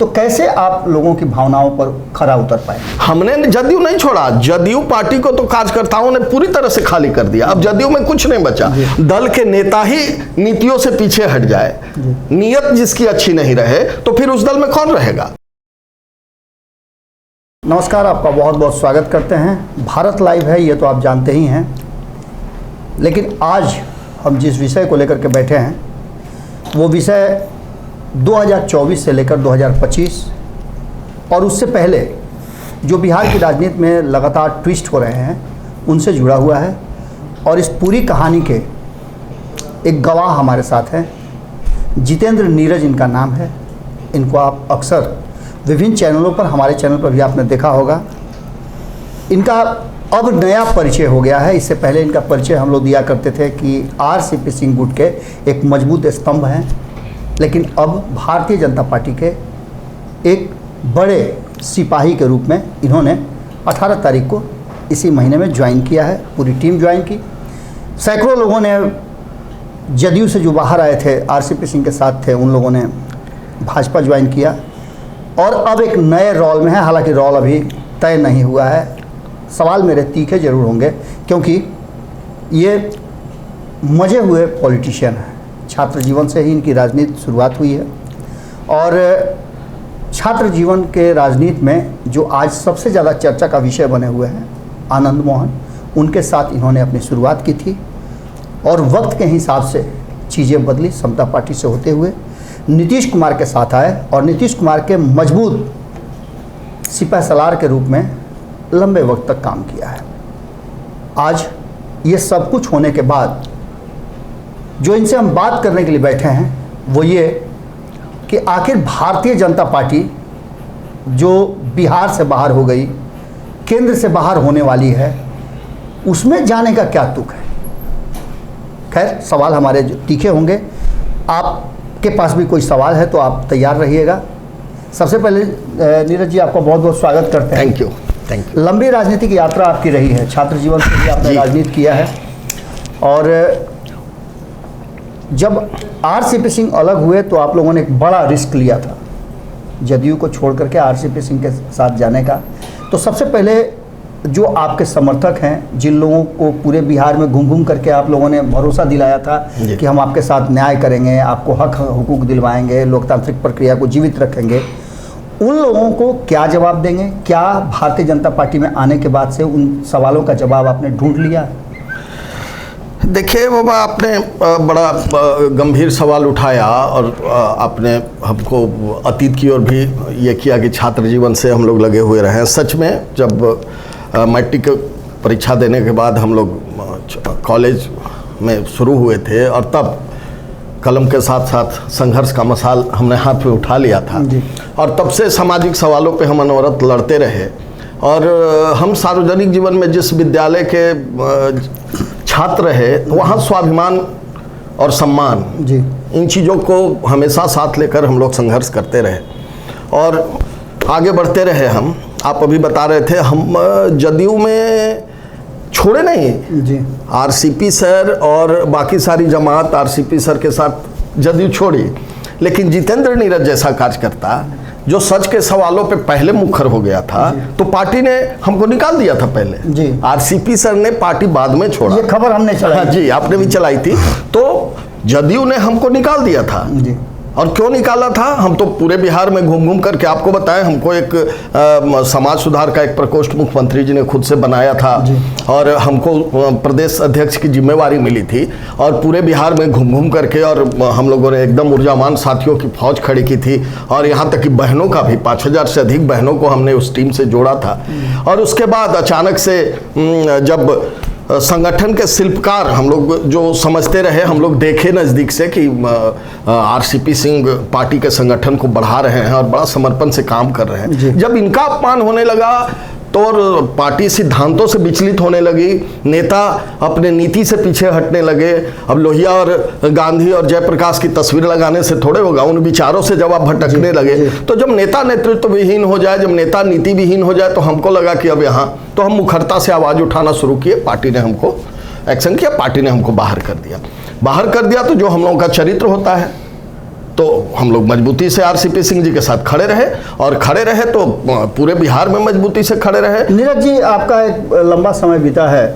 तो कैसे आप लोगों की भावनाओं पर खरा उतर पाए? हमने जदयू नहीं छोड़ा, जदयू पार्टी को तो कार्यकर्ताओं ने पूरी तरह से खाली कर दिया। अब जदयू में कुछ नहीं बचा। दल के नेता ही नीतियों से पीछे हट जाए, नीयत जिसकी अच्छी नहीं रहे, तो फिर उस दल में कौन रहेगा। नमस्कार, आपका बहुत बहुत स्वागत करते हैं। भारत लाइव है, ये तो आप जानते ही हैं, लेकिन आज हम जिस विषय को लेकर के बैठे हैं वो विषय 2024 से लेकर 2025 और उससे पहले जो बिहार की राजनीति में लगातार ट्विस्ट हो रहे हैं उनसे जुड़ा हुआ है। और इस पूरी कहानी के एक गवाह हमारे साथ हैं। जितेंद्र नीरज इनका नाम है। इनको आप अक्सर विभिन्न चैनलों पर, हमारे चैनल पर भी आपने देखा होगा। इनका अब नया परिचय हो गया है। इससे पहले इनका परिचय हम लोग दिया करते थे कि आरसीपी सिंह गुट के एक मजबूत स्तंभ हैं, लेकिन अब भारतीय जनता पार्टी के एक बड़े सिपाही के रूप में इन्होंने 18 तारीख को इसी महीने में ज्वाइन किया है। पूरी टीम ज्वाइन की। सैकड़ों लोगों ने जदयू से जो बाहर आए थे, आरसीपी सिंह के साथ थे, उन लोगों ने भाजपा ज्वाइन किया और अब एक नए रोल में है। हालांकि रोल अभी तय नहीं हुआ है। सवाल मेरे तीखे जरूर होंगे क्योंकि ये मजे हुए पॉलिटिशियन हैं। छात्र जीवन से ही इनकी राजनीति शुरुआत हुई है और छात्र जीवन के राजनीति में जो आज सबसे ज़्यादा चर्चा का विषय बने हुए हैं आनंद मोहन, उनके साथ इन्होंने अपनी शुरुआत की थी और वक्त के हिसाब से चीज़ें बदली। समता पार्टी से होते हुए नीतीश कुमार के साथ आए और नीतीश कुमार के मजबूत सिपह सलार के रूप में लंबे वक्त तक काम किया है। आज ये सब कुछ होने के बाद जो इनसे हम बात करने के लिए बैठे हैं वो ये कि आखिर भारतीय जनता पार्टी जो बिहार से बाहर हो गई, केंद्र से बाहर होने वाली है, उसमें जाने का क्या तुक है। खैर, सवाल हमारे जो तीखे होंगे। आपके पास भी कोई सवाल है तो आप तैयार रहिएगा। सबसे पहले नीरज जी, आपका बहुत बहुत स्वागत करते हैं। Thank you. लंबी राजनीतिक यात्रा आपकी रही है। छात्र जीवन से भी आपने राजनीति किया है और जब आरसीपी सिंह अलग हुए तो आप लोगों ने एक बड़ा रिस्क लिया था जदयू को छोड़ करके आरसीपी सिंह के साथ जाने का। तो सबसे पहले जो आपके समर्थक हैं, जिन लोगों को पूरे बिहार में घूम घूम करके आप लोगों ने भरोसा दिलाया था कि हम आपके साथ न्याय करेंगे, आपको हक हुकूक दिलवाएंगे, लोकतांत्रिक प्रक्रिया को जीवित रखेंगे, उन लोगों को क्या जवाब देंगे? क्या भारतीय जनता पार्टी में आने के बाद से उन सवालों का जवाब आपने ढूंढ लिया? देखिए बाबा, आपने बड़ा गंभीर सवाल उठाया और आपने हमको अतीत की ओर भी ये किया कि छात्र जीवन से हम लोग लगे हुए रहे हैं। सच में जब मैट्रिक परीक्षा देने के बाद हम लोग कॉलेज में शुरू हुए थे और तब कलम के साथ साथ संघर्ष का मसाल हमने हाथ में उठा लिया था और तब से सामाजिक सवालों पे हम अनवरत लड़ते रहे। और हम सार्वजनिक जीवन में जिस विद्यालय के छात्र रहे, वहाँ स्वाभिमान और सम्मान, इन चीज़ों को हमेशा साथ लेकर हम लोग संघर्ष करते रहे और आगे बढ़ते रहे। हम, आप अभी बता रहे थे, हम जदयू में छोड़े नहीं जी। आरसीपी सर और बाकी सारी जमात आरसीपी सर के साथ जदयू छोड़ी, लेकिन जितेंद्र नीरज जैसा कार्यकर्ता जो सच के सवालों पे पहले मुखर हो गया था, तो पार्टी ने हमको निकाल दिया था पहले जी। आरसीपी सर ने पार्टी बाद में छोड़ा, ये खबर हमने चलाई जी, आपने भी चलाई थी। तो जदयू ने हमको निकाल दिया था जी। और क्यों निकाला था? हम तो पूरे बिहार में घूम घूम करके आपको बताएं, हमको एक समाज सुधार का एक प्रकोष्ठ मुख्यमंत्री जी ने खुद से बनाया था और हमको प्रदेश अध्यक्ष की जिम्मेवारी मिली थी और पूरे बिहार में घूम घूम करके और हम लोगों ने एकदम ऊर्जावान साथियों की फौज खड़ी की थी और यहाँ तक कि बहनों का भी 5000 से अधिक बहनों को हमने उस टीम से जोड़ा था। और उसके बाद अचानक से जब संगठन के शिल्पकार हम लोग जो समझते रहे, हम लोग देखे नज़दीक से कि आरसीपी सिंह पार्टी के संगठन को बढ़ा रहे हैं और बड़ा समर्पण से काम कर रहे हैं। जब इनका अपमान होने लगा तो पार्टी सिद्धांतों से विचलित होने लगी, नेता अपने नीति से पीछे हटने लगे। अब लोहिया और गांधी और जयप्रकाश की तस्वीर लगाने से थोड़े होगा, उन विचारों से जब आप भटकने लगे तो जब नेता नेतृत्व विहीन हो जाए, जब नेता नीति विहीन हो जाए, तो हमको लगा कि अब यहाँ तो हम मुखरता से आवाज़ उठाना शुरू किए। पार्टी ने हमको एक्शन किया, पार्टी ने हमको बाहर कर दिया। बाहर कर दिया तो जो हम लोगों का चरित्र होता है तो हम लोग मजबूती से आरसीपी सिंह जी के साथ खड़े रहे, और खड़े रहे तो पूरे बिहार में मजबूती से खड़े रहे। नीरज जी, आपका एक लंबा समय बीता है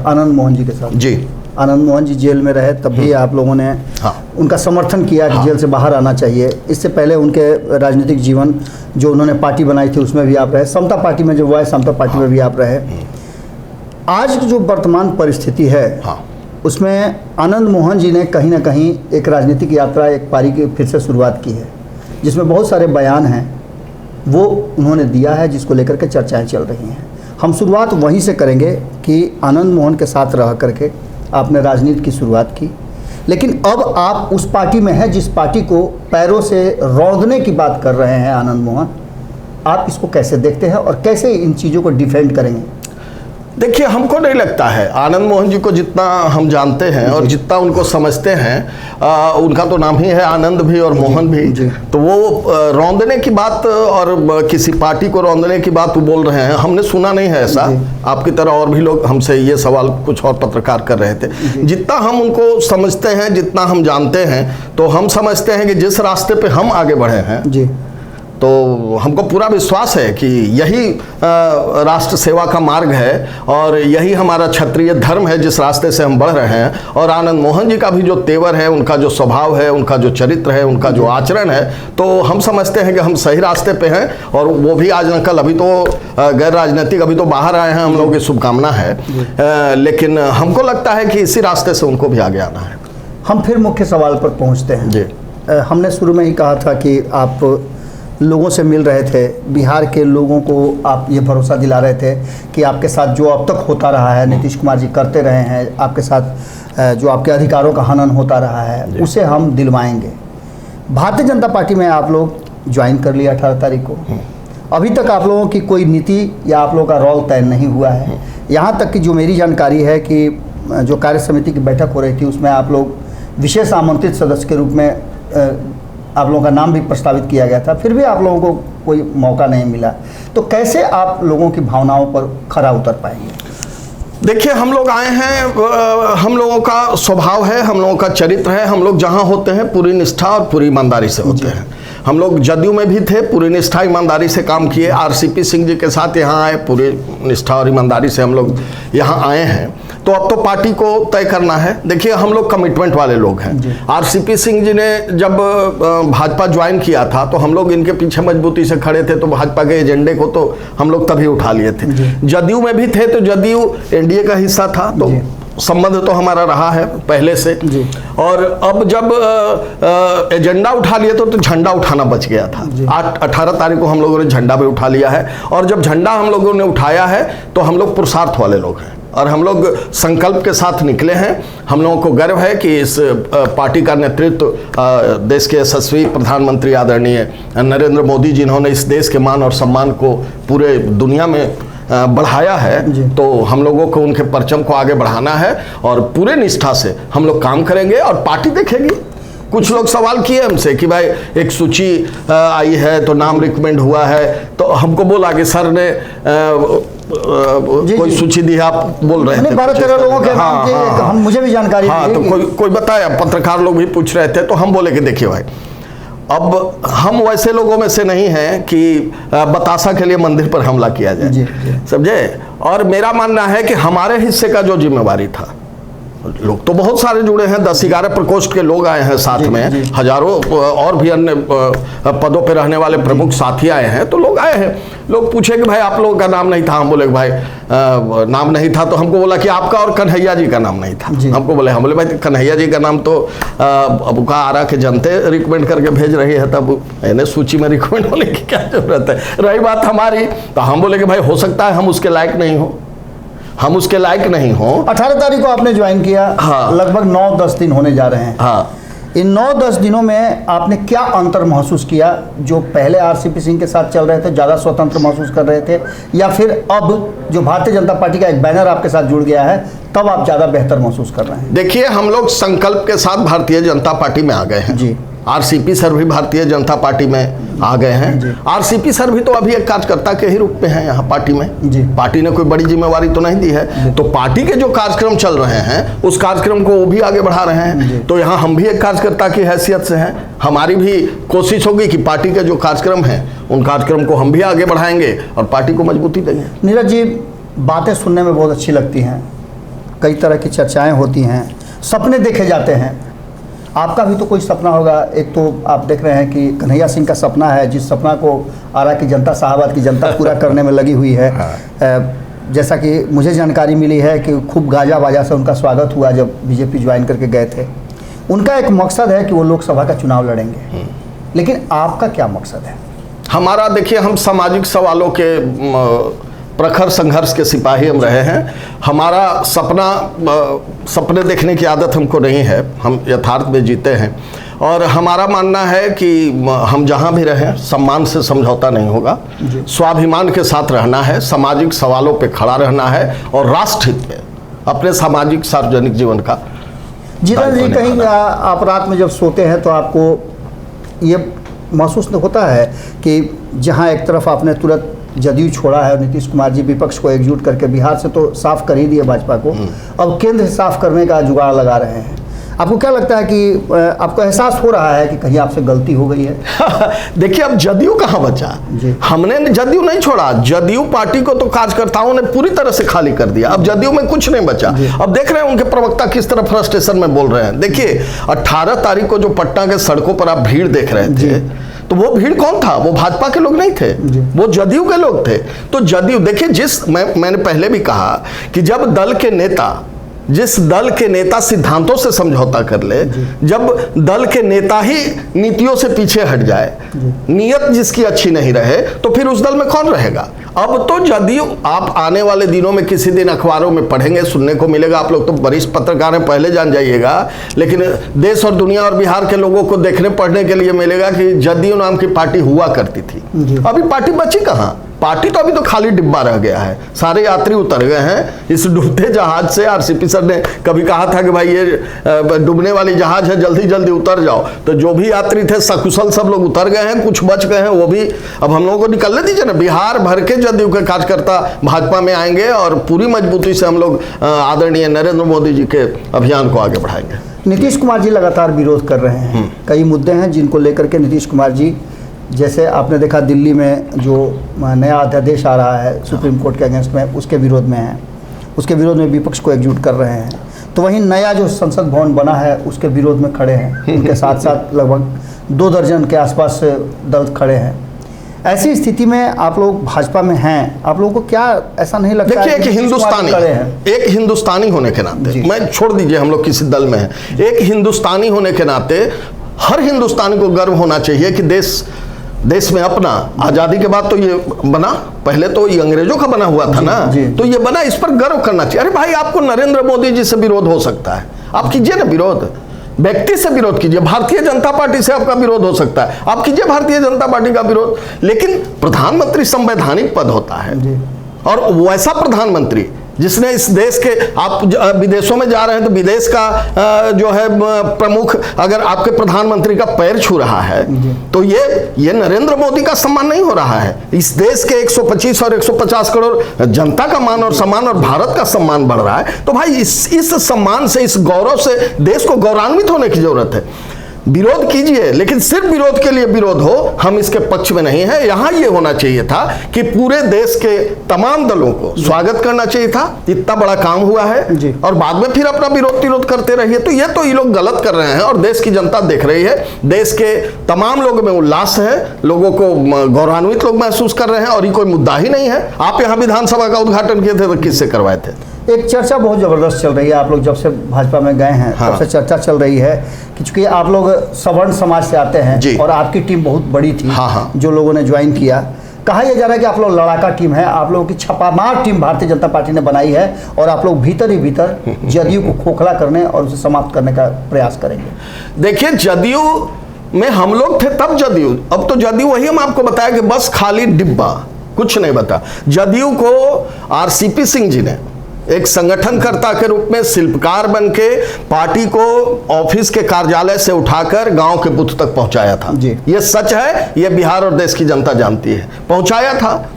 आनंद मोहन जी के साथ। जी, आनंद मोहन जी जेल में रहे, तब भी आप लोगों ने उनका समर्थन किया कि जेल से बाहर आना चाहिए। इससे पहले उनके राजनीतिक जीवन जो उन्होंने पार्टी बनाई थी उसमें भी आप रहे, समता पार्टी में जो हुआ है समता पार्टी में भी आप रहे। आज जो वर्तमान परिस्थिति है उसमें आनंद मोहन जी ने कहीं ना कहीं एक राजनीतिक यात्रा, एक पारी की फिर से शुरुआत की है, जिसमें बहुत सारे बयान हैं वो उन्होंने दिया है, जिसको लेकर के चर्चाएं चल रही हैं। हम शुरुआत वहीं से करेंगे कि आनंद मोहन के साथ रह करके आपने राजनीति की शुरुआत की, लेकिन अब आप उस पार्टी में हैं जिस पार्टी को पैरों से रौंदने की बात कर रहे हैं आनंद मोहन। आप इसको कैसे देखते हैं और कैसे इन चीज़ों को डिफेंड करेंगे? देखिए, हमको नहीं लगता है, आनंद मोहन जी को जितना हम जानते हैं और जितना उनको समझते हैं, उनका तो नाम ही है आनंद भी और मोहन भी, तो वो रौंदने की बात और किसी पार्टी को रौंदने की बात वो बोल रहे हैं, हमने सुना नहीं है ऐसा। आपकी तरह और भी लोग हमसे ये सवाल कुछ और पत्रकार कर रहे थे। जितना हम उनको समझते हैं, जितना हम जानते हैं, तो हम समझते हैं कि जिस रास्ते पे हम आगे बढ़े हैं जी, तो हमको पूरा विश्वास है कि यही राष्ट्र सेवा का मार्ग है और यही हमारा क्षत्रिय धर्म है जिस रास्ते से हम बढ़ रहे हैं। और आनंद मोहन जी का भी जो तेवर है, उनका जो स्वभाव है, उनका जो चरित्र है, उनका जो आचरण है, तो हम समझते हैं कि हम सही रास्ते पे हैं। और वो भी आज न कल, अभी तो गैर राजनीतिक, अभी तो बाहर आए हैं, हम लोगों की शुभकामना है, लेकिन हमको लगता है कि इसी रास्ते से उनको भी आगे आना है। हम फिर मुख्य सवाल पर पहुँचते हैं जी। हमने शुरू में ही कहा था कि आप लोगों से मिल रहे थे, बिहार के लोगों को आप ये भरोसा दिला रहे थे कि आपके साथ जो अब तक होता रहा है, नीतीश कुमार जी करते रहे हैं, आपके साथ जो आपके अधिकारों का हनन होता रहा है, उसे हम दिलवाएंगे। भारतीय जनता पार्टी में आप लोग ज्वाइन कर लिया 18 तारीख को। अभी तक आप लोगों की कोई नीति या आप लोगों का रोल तय नहीं हुआ है। यहाँ तक कि जो मेरी जानकारी है कि जो कार्य समिति की बैठक हो रही थी उसमें आप लोग विशेष आमंत्रित सदस्य के रूप में आप लोगों का नाम भी प्रस्तावित किया गया था, फिर भी आप लोगों को कोई मौका नहीं मिला। तो कैसे आप लोगों की भावनाओं पर खरा उतर पाएंगे? देखिए, हम लोग आए हैं, हम लोगों का स्वभाव है, हम लोगों का चरित्र है, हम लोग जहाँ होते हैं पूरी निष्ठा और पूरी ईमानदारी से होते हैं। हम लोग जदयू में भी थे, पूरी निष्ठा ईमानदारी से काम किए। आरसीपी सिंह जी के साथ यहाँ आए, पूरी निष्ठा और ईमानदारी से हम लोग यहाँ आए हैं। तो अब तो पार्टी को तय करना है। देखिए, हम लोग कमिटमेंट वाले लोग हैं। आरसीपी सिंह जी ने जब भाजपा ज्वाइन किया था तो हम लोग इनके पीछे मजबूती से खड़े थे, तो भाजपा के एजेंडे को तो हम लोग तभी उठा लिए थे। जदयू में भी थे तो जदयू एनडीए का हिस्सा था, तो संबंध तो हमारा रहा है पहले से। और अब जब एजेंडा उठा लिए तो झंडा उठाना बच गया था। 18 तारीख को हम लोगों ने झंडा भी उठा लिया है, और जब झंडा हम लोगों ने उठाया है तो हम लोग पुरुषार्थ वाले लोग हैं और हम लोग संकल्प के साथ निकले हैं। हम लोगों को गर्व है कि इस पार्टी का नेतृत्व देश के यशस्वी प्रधानमंत्री आदरणीय नरेंद्र मोदी जिन्होंने इस देश के मान और सम्मान को पूरे दुनिया में बढ़ाया है, तो हम लोगों को उनके परचम को आगे बढ़ाना है और पूरे निष्ठा से हम लोग काम करेंगे और पार्टी देखेगी। कुछ लोग सवाल किए हमसे कि भाई एक सूची आई है तो नाम रिकमेंड हुआ है, तो हमको बोला कि सर ने कोई सूची दी, आप बोल रहे थे 12-13 लोगों के नाम की, हम मुझे भी जानकारी तो कोई बताया, पत्रकार लोग भी पूछ रहे थे, तो हम बोले कि देखिए भाई, अब हम वैसे लोगों में से नहीं हैं कि बतासा के लिए मंदिर पर हमला किया जाए, समझे। और मेरा मानना है कि हमारे हिस्से का जो जिम्मेवारी था, लोग तो बहुत सारे जुड़े हैं, 10-11 प्रकोष्ठ के लोग आए हैं साथ में, हजारों और भी अन्य पदों पे रहने वाले प्रमुख साथी आए हैं, तो लोग आए हैं। लोग पूछे कि भाई आप लोगों का नाम नहीं था, हम बोले कि भाई नाम नहीं था, तो हमको बोला कि आपका और कन्हैया जी का नाम नहीं था। हमको बोले, हम बोले भाई कन्हैया जी का नाम तो अब का आरा के जनते रिकमेंड करके भेज रही है, तब इन्हें सूची में रिकमेंड होने की क्या जरूरत है। रही बात हमारी, तो हम बोले कि भाई हो सकता है हम उसके लायक नहीं हो, हम उसके लायक नहीं हो। 18 तारीख को आपने ज्वाइन किया, लगभग 9-10 दिन होने जा रहे हैं। इन 9-10 दिनों में आपने क्या अंतर महसूस किया? जो पहले आरसीपी सिंह के साथ चल रहे थे ज़्यादा स्वतंत्र महसूस कर रहे थे, या फिर अब जो भारतीय जनता पार्टी का एक बैनर आपके साथ जुड़ गया है तब आप ज़्यादा बेहतर महसूस कर रहे हैं? देखिए, हम लोग संकल्प के साथ भारतीय जनता पार्टी में आ गए हैं जी। आरसीपी सर भी भारतीय जनता पार्टी में आ गए हैं। आरसीपी सर भी तो अभी एक कार्यकर्ता के ही रूप में है यहाँ पार्टी में जी। पार्टी ने कोई बड़ी जिम्मेवारी तो नहीं दी है, तो पार्टी के जो कार्यक्रम चल रहे हैं उस कार्यक्रम को वो भी आगे बढ़ा रहे हैं। तो यहाँ हम भी एक कार्यकर्ता की हैसियत से हैं, हमारी भी कोशिश होगी कि पार्टी के जो कार्यक्रम हैं उन कार्यक्रम को हम भी आगे बढ़ाएंगे और पार्टी को मजबूती देंगे। नीरज जी, बातें सुनने में बहुत अच्छी लगती हैं, कई तरह की चर्चाएं होती हैं, सपने देखे जाते हैं। आपका भी तो कोई सपना होगा। एक तो आप देख रहे हैं कि कन्हैया सिंह का सपना है, जिस सपना को आरा की जनता, शाहाबाद की जनता पूरा करने में लगी हुई है। जैसा कि मुझे जानकारी मिली है कि खूब गाजा बाजा से उनका स्वागत हुआ जब बीजेपी ज्वाइन करके गए थे। उनका एक मकसद है कि वो लोकसभा का चुनाव लड़ेंगे, लेकिन आपका क्या मकसद है? हमारा देखिए, हम सामाजिक सवालों के प्रखर संघर्ष के सिपाही हम रहे हैं। हमारा सपने देखने की आदत हमको नहीं है, हम यथार्थ में जीते हैं। और हमारा मानना है कि हम जहाँ भी रहें सम्मान से समझौता नहीं होगा, स्वाभिमान के साथ रहना है, सामाजिक सवालों पे खड़ा रहना है और राष्ट्रहित में अपने सामाजिक सार्वजनिक जीवन का। जीतन जी, कहीं आप रात में जब सोते हैं तो आपको ये महसूस होता है कि जहाँ एक तरफ आपने तुरंत जदयू छोड़ा है और नीतीश कुमार जी विपक्ष को एकजुट करके बिहार से तो साफ कर ही दिए भाजपा को, अब केंद्र से साफ करने का जुगाड़ लगा रहे हैं, आपको क्या लगता है कि आपको एहसास हो रहा है कि कहीं आपसे गलती हो गई है? देखिए, अब जदयू कहाँ बचा? हमने जदयू नहीं छोड़ा, जदयू पार्टी को तो कार्यकर्ताओं ने पूरी तरह से खाली कर दिया। अब जदयू में कुछ नहीं बचा। अब देख रहे हैं उनके प्रवक्ता किस तरह फ्रस्ट्रेशन में बोल रहे हैं। देखिए, 18 तारीख को जो पटना के सड़कों पर आप भीड़ देख रहे थे, तो वो भीड़ कौन था? वो भाजपा के लोग नहीं थे, वो जदयू के लोग थे। तो जदयू, देखिए, मैंने पहले भी कहा कि जब जिस दल के नेता सिद्धांतों से समझौता कर ले, जब दल के नेता ही नीतियों से पीछे हट जाए, नीयत जिसकी अच्छी नहीं रहे, तो फिर उस दल में कौन रहेगा? अब तो जदयू, आप आने वाले दिनों में किसी दिन अखबारों में पढ़ेंगे, सुनने को मिलेगा, आप लोग तो वरिष्ठ पत्रकार हैं, पहले जान जाइएगा, लेकिन देश और दुनिया और बिहार के लोगों को देखने पढ़ने के लिए मिलेगा कि जदयू नाम की पार्टी हुआ करती थी। अभी पार्टी बची कहाँ? पार्टी तो अभी तो खाली डिब्बा रह गया है, सारे यात्री उतर गए हैं इस डूबते जहाज से। आरसीपी सर ने कभी कहा था कि भाई ये डूबने वाली जहाज है, जल्दी जल्दी उतर जाओ। तो जो भी यात्री थे सकुशल सब लोग उतर गए हैं, कुछ बच गए हैं, वो भी अब हम लोगों को निकलने दीजिए ना। बिहार भर के जदयू के कार्यकर्ता भाजपा में आएंगे और पूरी मजबूती से हम लोग आदरणीय नरेंद्र मोदी जी के अभियान को आगे बढ़ाएंगे। नीतीश कुमार जी लगातार विरोध कर रहे हैं, कई मुद्दे हैं जिनको लेकर के नीतीश कुमार जी, जैसे आपने देखा दिल्ली में जो नया अध्यादेश आ रहा है सुप्रीम कोर्ट के अगेंस्ट में, उसके विरोध में है, उसके विरोध में विपक्ष को एकजुट कर रहे हैं। तो वहीं नया जो संसद भवन बना है उसके विरोध में खड़े हैं, उनके साथ साथ लगभग 2 दर्जन के आसपास दल खड़े हैं। ऐसी स्थिति में आप लोग भाजपा में हैं, आप लोगों को क्या ऐसा नहीं लगता? देखिए, एक हिंदुस्तानी होने के नाते, मैं छोड़ दीजिए हम लोग किसी दल में हैं, एक हिंदुस्तानी होने के नाते हर हिंदुस्तानी को गर्व होना चाहिए कि देश में अपना आज़ादी के बाद तो ये बना, पहले तो ये अंग्रेजों का बना हुआ था ना, तो ये बना, इस पर गर्व करना चाहिए। अरे भाई, आपको नरेंद्र मोदी जी से विरोध हो सकता है, आप कीजिए ना विरोध, व्यक्ति से विरोध कीजिए, भारतीय जनता पार्टी से आपका विरोध हो सकता है, आप कीजिए भारतीय जनता पार्टी का विरोध, लेकिन प्रधानमंत्री संवैधानिक पद होता है और वैसा प्रधानमंत्री जिसने इस देश के, आप विदेशों में जा रहे हैं तो विदेश का जो है प्रमुख अगर आपके प्रधानमंत्री का पैर छू रहा है तो ये नरेंद्र मोदी का सम्मान नहीं हो रहा है, इस देश के 125 और 150 करोड़ जनता का मान और सम्मान और भारत का सम्मान बढ़ रहा है। तो भाई इस सम्मान से, इस गौरव से देश को गौरवान्वित होने की जरूरत है। विरोध कीजिए, लेकिन सिर्फ विरोध के लिए विरोध हो, हम इसके पक्ष में नहीं है। यहाँ ये होना चाहिए था कि पूरे देश के तमाम दलों को स्वागत करना चाहिए था, इतना बड़ा काम हुआ है, और बाद में फिर अपना विरोध करते रहिए। तो ये लोग गलत कर रहे हैं और देश की जनता देख रही है, देश के तमाम लोगों में उल्लास है, लोगों को गौरवान्वित लोग महसूस कर रहे हैं और ये कोई मुद्दा ही नहीं है। आप यहाँ विधानसभा का उद्घाटन किए थे तो किससे करवाए थे? एक चर्चा बहुत ज़बरदस्त चल रही है, आप लोग जब से भाजपा में गए हैं तब से चर्चा चल रही है कि चूँकि आप लोग सवर्ण समाज से आते हैं और आपकी टीम बहुत बड़ी थी, जो लोगों ने ज्वाइन किया, कहा यह जा रहा है कि आप लोग लड़ाका टीम है, आप लोगों की छापामार टीम भारतीय जनता पार्टी ने बनाई है और आप लोग भीतर ही भीतर जदयू को खोखला करने और उसे समाप्त करने का प्रयास करेंगे। देखिए, जदयू में हम लोग थे तब जदयू, अब तो जदयू वही हम आपको बताया कि बस खाली डिब्बा, कुछ नहीं बता। जदयू को आरसीपी सिंह जी ने एक संगठनकर्ता के रूप में शिल्पकार बन के पार्टी को ऑफिस के कार्यालय से उठाकर गांव के बूथ तक पहुंचाया था। ये सच है, ये बिहार और देश की जनता जानती है, पहुंचाया था।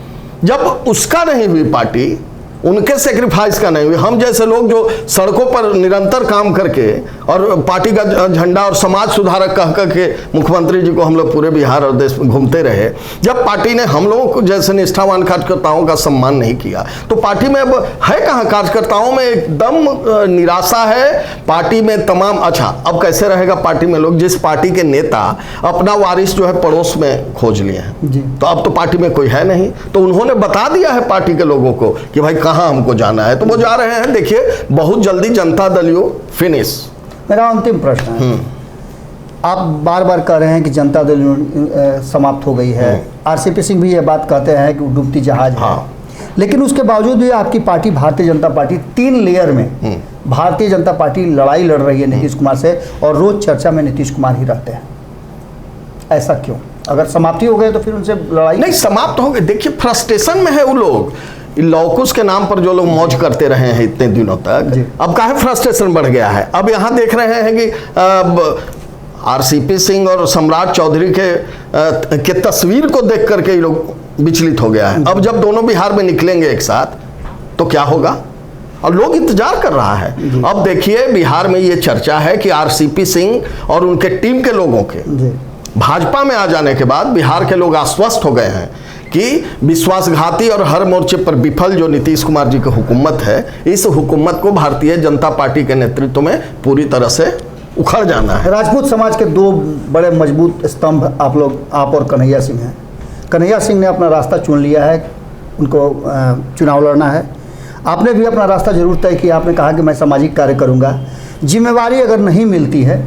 जब उसका नहीं हुई पार्टी, उनके सेक्रीफाइस का नहीं हुई, हम जैसे लोग जो सड़कों पर निरंतर काम करके और पार्टी का झंडा और समाज सुधारक कह कर के मुख्यमंत्री जी को हम लोग पूरे बिहार और देश में घूमते रहे, जब पार्टी ने हम लोगों को जैसे निष्ठावान कार्यकर्ताओं का सम्मान नहीं किया, तो पार्टी में अब है कहाँ? कार्यकर्ताओं में एकदम निराशा है। पार्टी में तमाम, अच्छा अब कैसे रहेगा पार्टी में लोग, जिस पार्टी के नेता अपना वारिस जो है पड़ोस में खोज लिए हैं, तो अब तो पार्टी में कोई है नहीं, तो उन्होंने बता दिया है पार्टी के लोगों को कि भाई कहाँ हमको जाना है, तो वो जा रहे हैं। देखिए बहुत जल्दी जनता दल यू फिनिश। मेरा अंतिम प्रश्न है, आप बार बार कह रहे हैं कि जनता दल समाप्त हो गई है, आरसीपी सिंह भी ये बात कहते हैं कि वो डूबती जहाज है, लेकिन उसके बावजूद भी आपकी party Bharatiya Janata party 3 layer में भारतीय जनता पार्टी लड़ाई लड़ रही है नीतीश कुमार से, और रोज चर्चा में नीतीश कुमार ही रहते हैं। ऐसा क्यों? अगर समाप्ति हो गए तो फिर उनसे लड़ाई नहीं, समाप्त हो गए। देखिए फ्रस्ट्रेशन में है वो लोग, लौकुश के नाम पर जो लोग मौज करते रहे हैं इतने दिनों तक, अब काहे फ्रस्ट्रेशन बढ़ गया है। अब यहाँ देख रहे हैं कि आरसीपी सिंह और सम्राट चौधरी के तस्वीर को देख करके ये लोग विचलित हो गया है। अब जब दोनों बिहार में निकलेंगे एक साथ तो क्या होगा, और लोग इंतजार कर रहा है। अब देखिए बिहार में ये चर्चा है कि आरसीपी सिंह और उनके टीम के लोगों के भाजपा में आ जाने के बाद बिहार के लोग आश्वस्त हो गए हैं कि विश्वासघाती और हर मोर्चे पर विफल जो नीतीश कुमार जी की हुकूमत है, इस हुकूमत को भारतीय जनता पार्टी के नेतृत्व में पूरी तरह से उखड़ जाना है। राजपूत समाज के 2 बड़े मजबूत स्तंभ आप और कन्हैया सिंह हैं। कन्हैया सिंह ने अपना रास्ता चुन लिया है, उनको चुनाव लड़ना है। आपने भी अपना रास्ता जरूर तय किया, आपने कहा कि मैं सामाजिक कार्य करूंगा। जिम्मेवारी अगर नहीं मिलती है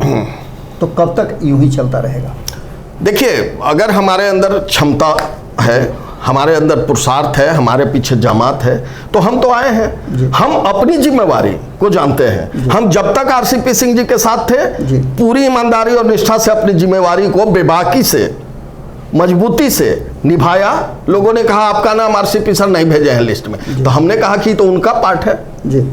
तो कब तक यूं ही चलता रहेगा? देखिए अगर हमारे अंदर क्षमता है, हमारे अंदर पुरुषार्थ है, हमारे पीछे जमात है, तो हम तो आए हैं। हम अपनी जिम्मेवारी को जानते हैं। हम जब तक आरसीपी सिंह जी के साथ थे, पूरी ईमानदारी और निष्ठा से अपनी जिम्मेवारी को बेबाकी से, मजबूती से निभाया। लोगों ने कहा आपका नाम आरसीपी सर नहीं भेजे हैं लिस्ट में, तो हमने कहा कि तो उनका पार्ट है जी।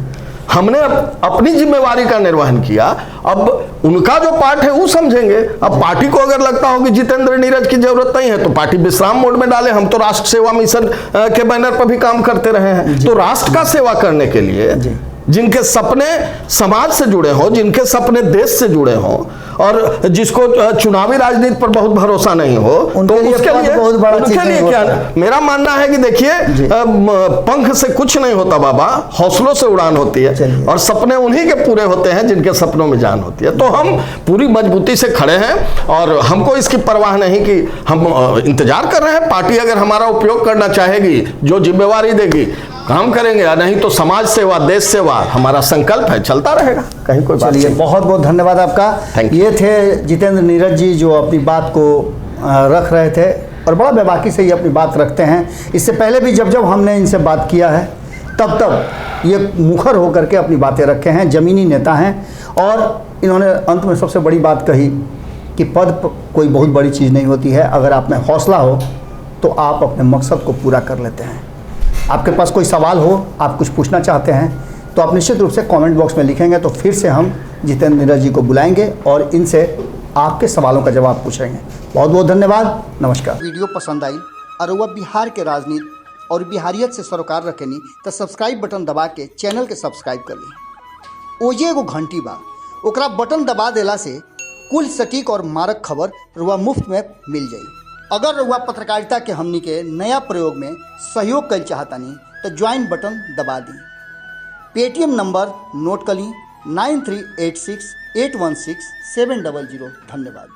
हमने अपनी जिम्मेवारी का निर्वहन किया, अब उनका जो पार्ट है वो समझेंगे। अब पार्टी को अगर लगता हो कि जितेंद्र नीरज की जरूरत नहीं है तो पार्टी विश्राम मोड में डाले। हम तो राष्ट्र सेवा मिशन के बैनर पर भी काम करते रहे हैं, तो राष्ट्र का सेवा करने के लिए जिनके सपने समाज से जुड़े हों, जिनके सपने देश से जुड़े हों, और जिसको चुनावी राजनीति पर बहुत भरोसा नहीं हो, तो उसके लिए बहुत बड़ा उनके लिए क्या, मेरा मानना है कि देखिए पंख से कुछ नहीं होता बाबा, हौसलों से उड़ान होती है, और सपने उन्हीं के पूरे होते हैं जिनके सपनों में जान होती है। तो हम पूरी मजबूती से खड़े हैं और हमको इसकी परवाह नहीं कि हम इंतजार कर रहे हैं। पार्टी अगर हमारा उपयोग करना चाहेगी, जो जिम्मेवारी देगी काम करेंगे, या नहीं तो समाज सेवा, देश सेवा हमारा संकल्प है, चलता रहेगा, कहीं कोई बात नहीं। बहुत बहुत धन्यवाद आपका। ये थे जितेंद्र नीरज जी जो अपनी बात को रख रहे थे, और बड़ा बेबाकी से ये अपनी बात रखते हैं। इससे पहले भी जब जब हमने इनसे बात किया है तब ये मुखर होकर के अपनी बातें रखे हैं। ज़मीनी नेता हैं, और इन्होंने अंत में सबसे बड़ी बात कही कि पद कोई बहुत बड़ी चीज़ नहीं होती है, अगर आप में हौसला हो तो आप अपने मकसद को पूरा कर लेते हैं। आपके पास कोई सवाल हो, आप कुछ पूछना चाहते हैं, तो आप निश्चित रूप से कमेंट बॉक्स में लिखेंगे, तो फिर से हम जितेंद्र नीरज जी को बुलाएंगे और इनसे आपके सवालों का जवाब पूछेंगे। बहुत बहुत धन्यवाद, नमस्कार। वीडियो पसंद आई और वह बिहार के राजनीति और बिहारियत से सरोकार रखेनी तो सब्सक्राइब बटन दबा के चैनल के सब्सक्राइब कर ली। ओजे एगो घंटी बा, ओकरा बटन दबा देला से कुल सटीक और मारक खबर रुआ मुफ्त में मिल जाई। अगर रुआ पत्रकारिता के हमनी के नया प्रयोग में सहयोग कर चाहतानी तो ज्वाइन बटन दबा दी। पेटीएम नंबर नोट कर ली 9386816700। धन्यवाद।